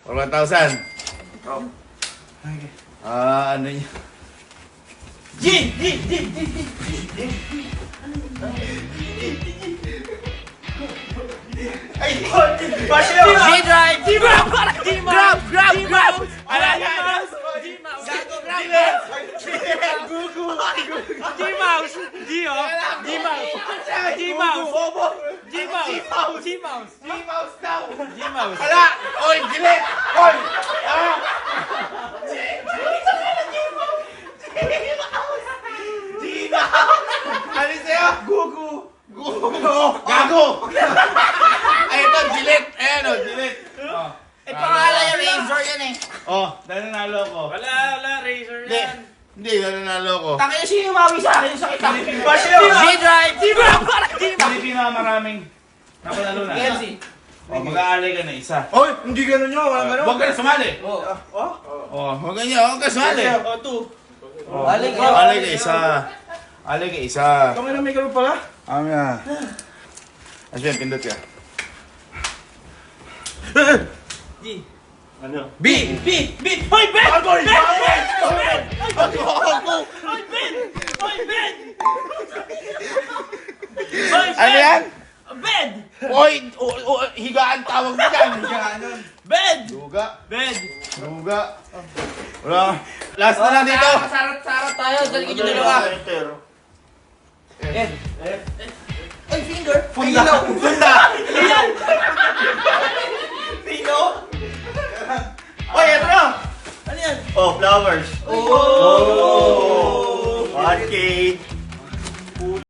For 1,000. Oh. Ano niya? Jin! Ay, Basyo! G-Drive! Grab! G-Mouse daw! Hala! Oy, gilit! Oy! Ano sa'yo? Gugu! Gago! Ay, ito, gilit! Ayan o, gilit! Oh. Eh, pangalan yung Razor yan eh. Oh, nanalo ko. Wala, Razor Hindi, yan. hindi, nanalo ko. Tangin sino umawi sa akin sa kita. Basyo! G-Drive! Pilipino maraming napanalo na. KFC. Oh, mag-aalay ka na isa. Oy, hindi ganun yun. Walang ganun. Huwag ka na sumali. Oh. Oh, huwag ka niya, huwag ka sumali. O, 2. Oh, Alay ka. alay ka isa. Alay ka isa. Tangin na may ganun pala. Amya. Asya, pindot ka. Ano? B! Hoy, Ben! Bagoy! Ben! Ano yan? Bed! Oy, higaan tawag mo dyan. Bed! Duga. Bed! Duga. Wala. Last na lang dito. Sarap tayo. Dali ka dyan dalawa. Ay, finger! Funda. Funda. Pino! Oy, ito na. Ano yan? Oh, flowers. Oh! 1K.